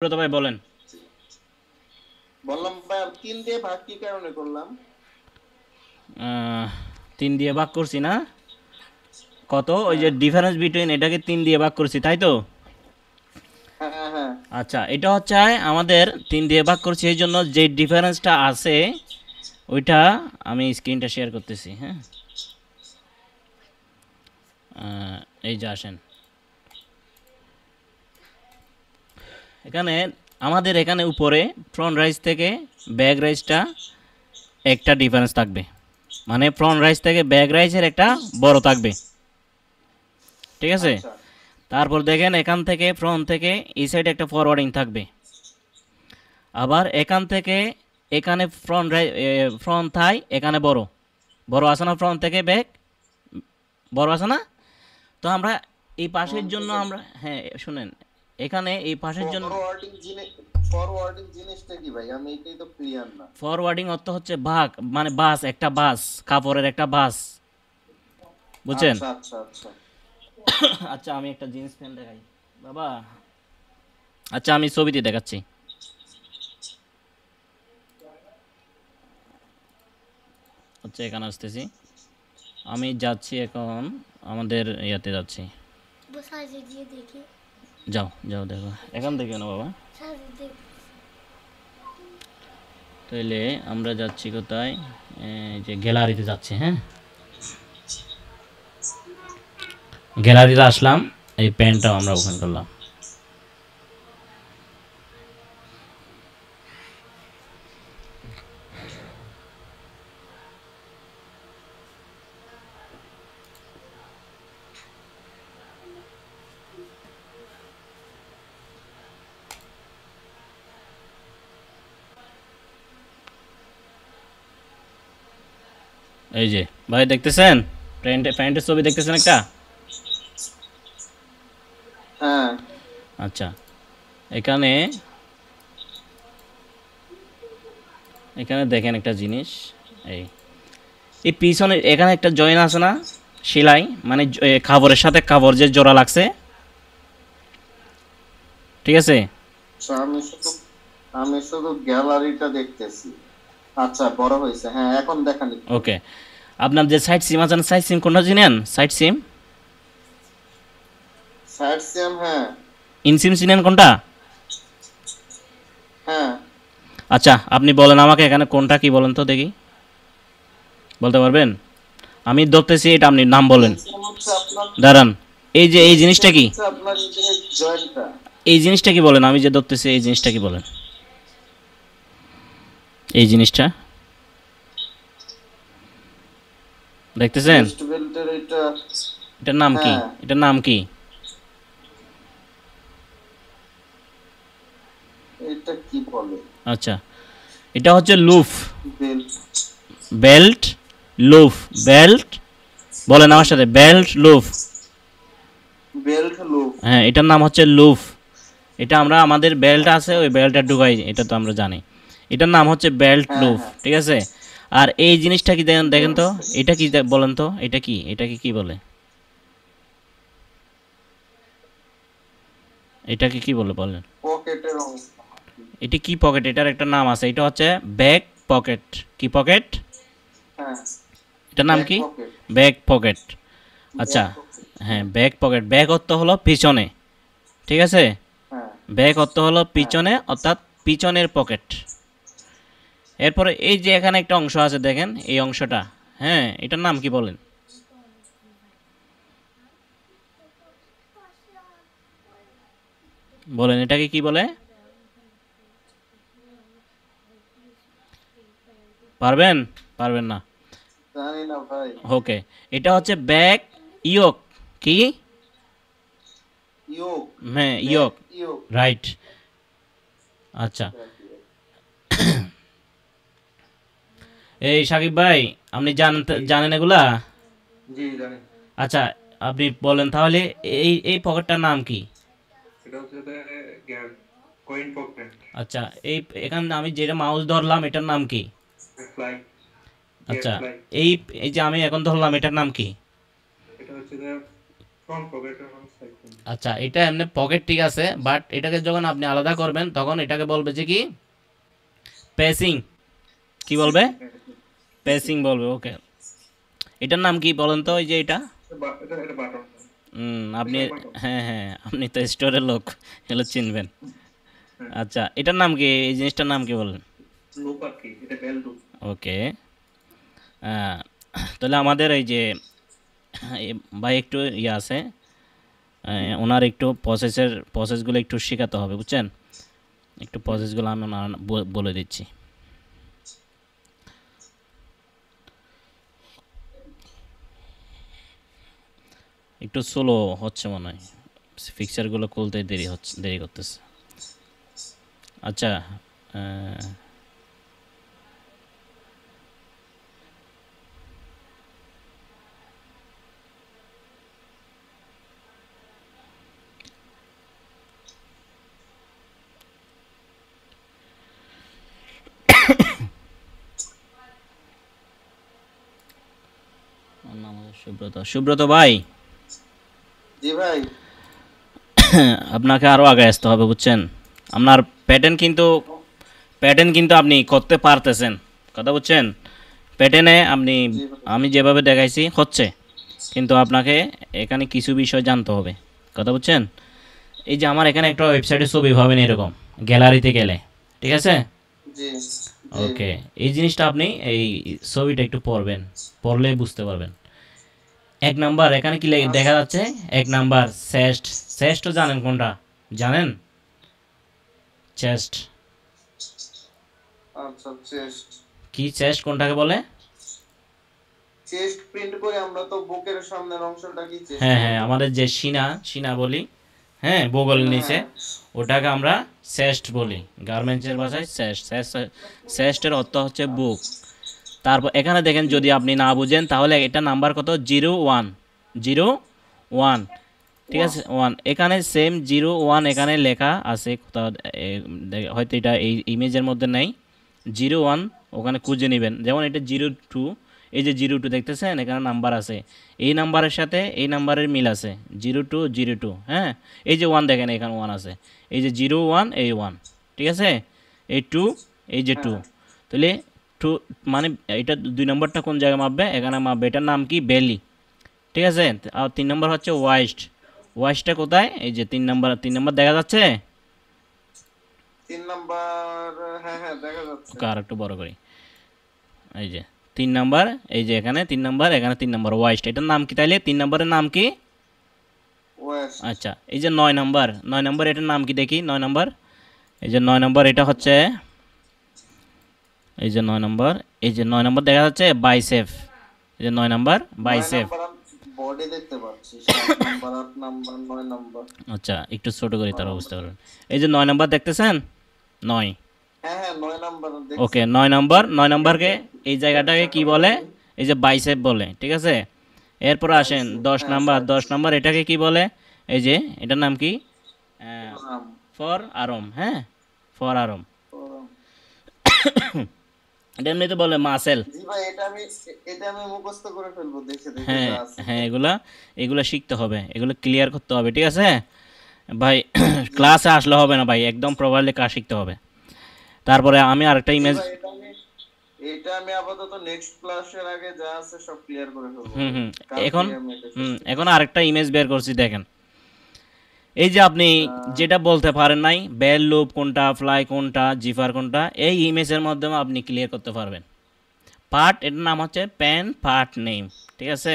তো ভাই বলেন। বললাম ভাই, 3 দিয়ে ভাগ কি কারণে করলাম? 3 দিয়ে ভাগ করছি না? কত ওই যে হ্যাঁ, ডিফারেন্স বিটুইন এটাকে 3 দিয়ে ভাগ করছি তাই তো? হ্যাঁ, হ্যাঁ। আচ্ছা, এটা হচ্ছে আমাদের 3 দিয়ে ভাগ করছি এই জন্য যে ডিফারেন্সটা আছে ওইটা আমি স্ক্রিনটা শেয়ার করতেছি। হ্যাঁ, এই যে আসেন এখানে, আমাদের এখানে উপরে ফ্রন্ট রাইজ থেকে ব্যাক রাইজটা একটা ডিফারেন্স থাকবে, মানে ফ্রন্ট রাইজ থেকে ব্যাক রাইজের একটা বড় থাকবে, ঠিক আছে? আচ্ছা, তারপর দেখেন এখান থেকে ফ্রন্ট থেকে এই সাইডে একটা ফরওয়ার্ডিং থাকবে, আবার এখান থেকে এখানে ফ্রন্ট থাই এখানে বড় বড় আছে না, ফ্রন্ট থেকে ব্যাক বড় আছে না? তো আমরা এই পাশের ফ্রন্ট জন্য থেকে আমরা, হ্যাঁ শুনেন, এখানে এই পাশের জন্য ফরওয়ার্ডিং জিনিসটা কি ভাই? আমি এটাই তো ক্লিয়ার না। ফরওয়ার্ডিং অর্থ হচ্ছে ভাগ, মানে বাস, একটা বাস, কাপড়ের একটা বাস, বুঝছেন? আচ্ছা, আচ্ছা, আচ্ছা। আচ্ছা আমি একটা জিন্স প্যান্ট দেখাই বাবা। আচ্ছা আমি ছবিতে দেখাচ্ছি। আচ্ছা এখানে আসতেছি, আমি যাচ্ছি এখন, আমাদের ইয়াতে যাচ্ছি। সাইজে গিয়ে দেখি। যাও যাও দেখো, এখান থেকে না বাবা। সাইজে দেখ। তাইলে আমরা যাচ্ছি কোথায়? এই যে গ্যালারিতে যাচ্ছি। হ্যাঁ, গ্যালারিতে আসলাম, এই প্যান্টটাও আমরা ওপেন করলাম। এই যে ভাই দেখতেছেন, প্যান্টের ছবি দেখতেছেন একটা? হ্যাঁ, আচ্ছা, এখানে এখানে দেখেন একটা জিনিস, এই এই পিছনে এখানে একটা জয়েন আছে না, সেলাই, মানে কাপড়ের সাথে কাপড় যে জোড়া লাগছে, ঠিক আছে? আচ্ছা, আমি শুধু গ্যালারিটা দেখতেছি। আচ্ছা, বড় হয়েছে। হ্যাঁ, এখন দেখান একটু। ওকে, আপনার যে সাইড সিম আছে না, সাইড সিম কোনটা চিনেন? সাইড সিম, সাইড সিয়াম, হ্যাঁ, ইনসিম চিনেন কোনটা? হ্যাঁ। আচ্ছা আপনি বলেন আমাকে এখানে কোনটা কি বলেন তো দেখি, বলতে পারবেন? আমি ধরতেছি এটা, আপনি নাম বলেন। ইনসিয়াম হচ্ছে আপনার দাঁড়ান, এই যে এই জিনিসটা ইনসিয়াম কি, হচ্ছে আপনার এই যে জয়েন্টটা। এই জিনিসটা কি বলেন, আমি যে ধরতেছি এই জিনিসটা কি বলেন? এই জিনিসটা দেখতেছেন, ওয়েস্ট বেল্টের এটা। এটার নাম কি? হ্যাঁ, এটার নাম কি? এটা কি বলে? আচ্ছা, এটা হচ্ছে লুফ, বেল্ট। বেল্ট, লুফ, বেল্ট, বলেন আমার সাথে, বেল্ট লুফ। Belt loop. হ্যাঁ, এটার নাম হচ্ছে লুফ। এটা আমরা আমাদের বেল্ট আছে ওই বেল্টটা ঢুকাই, এটা তো আমরা জানি। এটার নাম হচ্ছে বেল্ট হ্যাঁ, লুফ, হ্যাঁ। ঠিক আছে? আর এই জিনিসটা কি দেখেন, দেখেন তো, বুঝতে এটা কি পেরেছি। বলেন তো, এটা কি, এটাকে কি বলে? এটাকে কি বলে বলেন? পকেটের অংশ নাকি? এটি কি পকেট? এটার একটা নাম আছে, এটা হচ্ছে ব্যাক পকেট। কি পকেট? হ্যাঁ, এটার নাম ব্যাক কি? পকেট। Back pocket. আচ্ছা, ব্যাক পকেট, হ্যাঁ হ্যাঁ। ব্যাক পকেট, ব্যাক অর্থ হলো পিছনে, ঠিক আছে? হ্যাঁ, ব্যাক অর্থ হলো হ্যাঁ। পিছনে, অর্থাৎ পিছনের পকেট। এরপরে এই যে এখানে একটা অংশ আছে দেখেন, এই অংশটা, হ্যাঁ এটার নাম কি বলেন? বলেন এটাকে কি বলে? পারবেন? পারবেন না? জানি না ভাই। ওকে, এটা হচ্ছে ব্যাক ইয়োক। কি? ইয়োক। হ্যাঁ ব্যাক ইয়োক, ইয়োক। রাইট। আচ্ছা, ব্যাক ইয়োক। এই সাকিব ভাই, আপনি জানেন জানেন এগুলা? জি জানি। আচ্ছা, আপনি বলেন তাহলে, এই এই পকেটটার নাম কি? সেটা হচ্ছে কয়েন পকেট। আচ্ছা, এই এখানে আমি যেটা মাউস ধরলাম এটার নাম কি? ফ্লাই। গেট আচ্ছা, ফ্লাই। এই এই যে আমি এখন ধরলাম এটার নাম কি? এটা হচ্ছে ফ্রন্ট পকেটের সাইড। আচ্ছা, এটা এমনি পকেট ঠিক আছে, বাট এটাকে যখন আপনি আলাদা করবেন তখন এটাকে বলবে যে কি পেসিং। কি বলবে? পেসিং বলবে। ওকে, এটার নাম কি বলেন তো? ওই যে এটা এটা বাটন। আপনি, হ্যাঁ হ্যাঁ, আপনি তো স্টোরের লোক, এগুলো চিনবেন। আচ্ছা, এটার নাম কি? এই জিনিসটার নাম কি বলেন? লুপ আর কি, এটা বেল লুপ। ওকে, তাহলে আমাদের এই যে ভাই একটু ইয়ে আছে, ওনার একটু প্রসেসগুলো একটু শেখাতে হবে, বুঝছেন? একটু প্রসেসগুলো আমি বলে দিচ্ছি। একটু স্লো হচ্ছে মনে হয়, ফিক্সারগুলো খুলতে দেরি করতেছে। আচ্ছা, সুব্রত ভাই, জি ভাই। আপনাকে আরও আগে আসতে হবে, বুঝছেন? আপনার প্যাটার্ন কিন্তু আপনি করতে পারতেছেন, কথা বুঝছেন? প্যাটার্নে আপনি, জি ভাই। আমি যেভাবে দেখাইছি হচ্ছে, কিন্তু আপনাকে এখানে কিছু বিষয় জানতে হবে, কথা বুঝছেন? এই যে আমার এখানে একটা ওয়েবসাইটের ছবি পাবেন এরকম, গ্যালারিতে গেলে, ঠিক আছে? জি ওকে, এই জিনিসটা আপনি এই ছবিটা একটু পড়বেন, পড়লে বুঝতে পারবেন। 1 নাম্বার এখানে কি দেখা যাচ্ছে? 1 নাম্বার চেস্ট। চেস্ট তো জানেন কোনটা? জানেন? চেস্ট আচ্ছা, চেস্ট। কি? চেস্ট কোনটাকে বলে? চেস্ট প্রিন্ট করে আমরা তো বুকের সামনের অংশটা কি চেস্ট হ্যাঁ বলি? হ্যাঁ, আমাদের যে সিনা বলি, হ্যাঁ, বগল নিচে, হ্যাঁ। ওটাকে আমরা চেস্ট বলি, গার্মেন্টসের ভাষায় চেস্ট। চেস্টের অর্থ হচ্ছে বুক। তারপর এখানে দেখেন, যদি আপনি না বুঝেন তাহলে এটা নাম্বার কত? 01, ঠিক আছে, 1। এখানে সেম 01 এখানে লেখা আছে কোথাও, হয়তো এটা এই ইমেজের মধ্যে নেই। 01 ওখানে খুঁজে নেবেন। যেমন এটা 02, এই যে 02 দেখতেছেন, এখানে নাম্বার আছে, এই নাম্বারের সাথে এই নাম্বারের মিল আছে, 0202। হ্যাঁ, এই যে 1 দেখেন, এখানে 1 আছে, এই যে 01, এই 1, ঠিক আছে, এই 2, এই যে 2। তাহলে 2 মানে এটা 2 নম্বরটা কোন জায়গায় মাপবে? এখানে মাপবে। এটার নাম কি? বেলি, ঠিক আছে। আর 3 নম্বর হচ্ছে ওয়াইস্ট। ওয়াইস্টটা কোথায়? এই যে 3 নম্বর দেখা যাচ্ছে। 3 নাম্বার, হ্যাঁ হ্যাঁ দেখা যাচ্ছে। ওকে, আর একটু বড় করি, এই যে 3 নাম্বার, এই যে এখানে 3 নাম্বার, এখানে 3 নাম্বার, ওয়াইস্ট। এটার নাম কি তাইলে? 3 নম্বরের নাম কি? ওয়েস্ট। আচ্ছা, এই যে 9 নম্বর, এটার নাম কি দেখি? 9 নম্বর, এই যে 9 নম্বর, এটা হচ্ছে, এই যে 9 নম্বর, এই যে 9 নম্বর দেখা যাচ্ছে বাইসেপ, এই যে 9 নম্বর বাইসেপ। বডি দেখতে পাচ্ছি, 7 নাম্বার, 8 নাম্বার, 9 নাম্বার। আচ্ছা, একটু ছোট করি তারা বুঝতে পারবেন। এই যে 9 নম্বর দেখতেছেন, 9। হ্যাঁ হ্যাঁ 9 নাম্বার দেখছি। ওকে, 9 নম্বরকে এই জায়গাটাকে কি বলে? এই যে বাইসেপ বলে, ঠিক আছে। এরপর আসেন 10 নম্বর, এটাকে কি বলে? এই যে এটার নাম কি? নাম। ফর আরম, হ্যাঁ, ফর আরম। ও, এটা এমনিতে বলে মাসেল। জি ভাই, এটা আমি মুখস্থ করে ফেলবো দেখে দেখে হ্যাঁ যা আছে। হ্যাঁ, এগুলা শিখতে হবে, এগুলো ক্লিয়ার করতে হবে, ঠিক আছে ভাই? ক্লাসে আসলে হবে না ভাই, একদম প্রপারলি কাজ শিখতে হবে। তারপরে আমি আরেকটা জি ইমেজ, ভাই, এটা আমি আপাতত নেক্সট ক্লাসের আগে যা আছে সব ক্লিয়ার করে ফেলবো। হুম, কালকে আমি এটা শেষ করব। এখন আরেকটা ইমেজ বের করছি, দেখেন। এই যে আপনি যেটা বলতে পারেন নাই, বেল লুপ কোনটা, ফ্লাই কোনটা, জিফার কোনটা, এই ইমেজের মাধ্যমে আপনি ক্লিয়ার করতে পারবেন। পার্ট, এটার নাম হচ্ছে প্যান্ট পার্ট নেম, ঠিক আছে।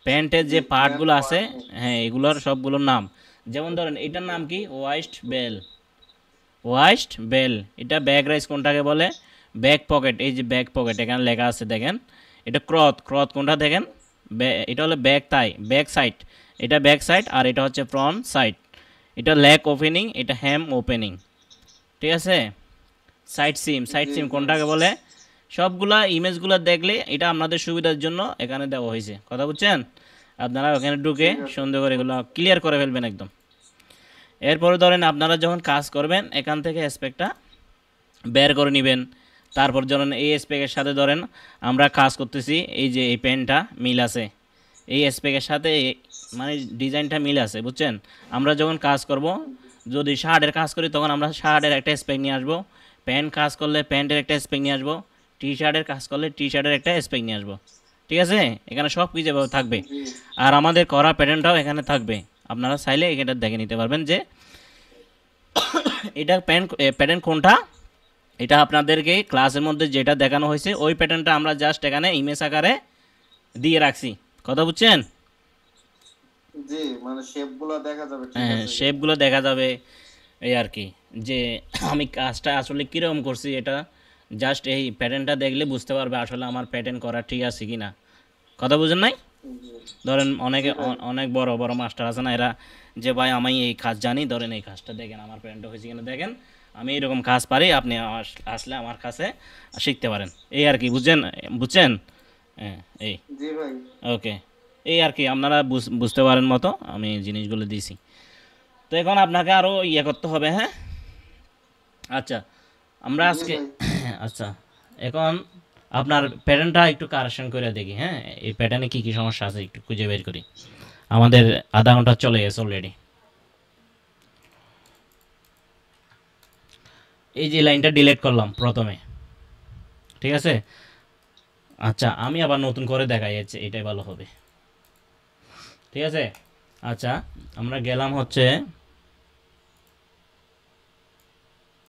প্যান্টের যে পার্টগুলো আছে, হ্যাঁ, এগুলোর সবগুলোর নাম। যেমন ধরেন এটার নাম কি? ওয়াইস্ট বেল। এটা ব্যাক রাইস কোনটাকে বলে? Back pocket. এই যে ব্যাক পকেট এখানে লেখা আছে দেখেন। এটা ক্রথ কোনটা দেখেন? এটা হলো ব্যাক ব্যাক সাইড, এটা ব্যাক সাইড, আর এটা হচ্ছে ফ্রন্ট সাইড। এটা লেগ ওপেনিং, এটা হ্যাম ওপেনিং, ঠিক আছে। সাইড সিম কোনটাকে বলে? সবগুলা ইমেজগুলো দেখলে এটা আপনাদের সুবিধার জন্য এখানে দেওয়া হয়েছে, কথা বুঝছেন? আপনারা ওখানে ঢুকে সুন্দর করে এগুলো ক্লিয়ার করে ফেলবেন একদম। এরপরে ধরেন আপনারা যখন কাজ করবেন, এখান থেকে স্পেকটা বের করে নেবেন। তারপর ধরেন এই স্পেকের সাথে ধরেন আমরা কাজ করতেছি, এই যে এই পেনটা মিল আছে, এই স্পেকের সাথে মানে ডিজাইনটা মিল আছে, বুঝছেন? আমরা যখন কাজ করব, যদি শার্টের কাজ করি তখন আমরা শার্টের একটা স্পেক নিয়ে আসবো, প্যান্ট কাজ করলে প্যান্টের একটা স্পেক নিয়ে আসবো, টি শার্টের কাজ করলে টি শার্টের একটা স্পেক নিয়ে আসবো। ঠিক আছে, এখানে সব কিছু এভাবে থাকবে। জি আর আমাদের করা প্যাটার্নটাও এখানে থাকবে, আপনারা চাইলে এটা দেখে নিতে পারবেন যে এটা প্যাটার্ন কোনটা। এটা আপনাদেরকে ক্লাসের মধ্যে যেটা দেখানো হয়েছে ওই প্যাটার্নটা আমরা জাস্ট এখানে ইমেজ আকারে দিয়ে রাখছি, কথা বুঝছেন? জি, মানে শেপগুলো দেখা যাবে, ঠিক হ্যাঁ, আছে। শেপগুলো দেখা যাবে, এই আর কি, যে আমি কাজটা আসলে কীরকম করছি, এটা জাস্ট এই প্যাটার্নটা দেখলে বুঝতে পারবে আসলে আমার প্যাটার্ন করা ঠিক আছে কি না, কথা বুঝেন নাই? জি ধরেন অনেকে অনেক বড় বড় মাস্টার আছে না, এরা যে ভাই আমি এই কাজ জানি, ধরেন এই কাজটা দেখেন আমার প্যারেন্ট হয়েছে কিনা দেখেন, আমি এরকম কাজ পারি, আপনি আসলে আমার কাছে শিখতে পারেন, এই আর কি, বুঝছেন? হ্যাঁ, এই জি ভাই। ওকে, এই আর কি, আপনারা বুঝতে পারেন মতো আমি জিনিসগুলো দিয়েছি। তো এখন আপনাকে আরও ইয়ে করতে হবে, হ্যাঁ। আচ্ছা, আমরা জি আজকে ভাই। আচ্ছা, এখন আপনার প্যাটার্নটা একটু কারেকশন করে দেখি, হ্যাঁ, এই প্যাটার্নে কী কী সমস্যা আছে একটু খুঁজে বের করি। আমাদের আধা ঘন্টা চলে গেছে অলরেডি। এই যে লাইনটা ডিলিট করলাম প্রথমে, ঠিক আছে। আচ্ছা, আমি আবার নতুন করে দেখাই, এটাই ভালো হবে, ঠিক আছে। আচ্ছা, আমরা গেলাম হচ্ছে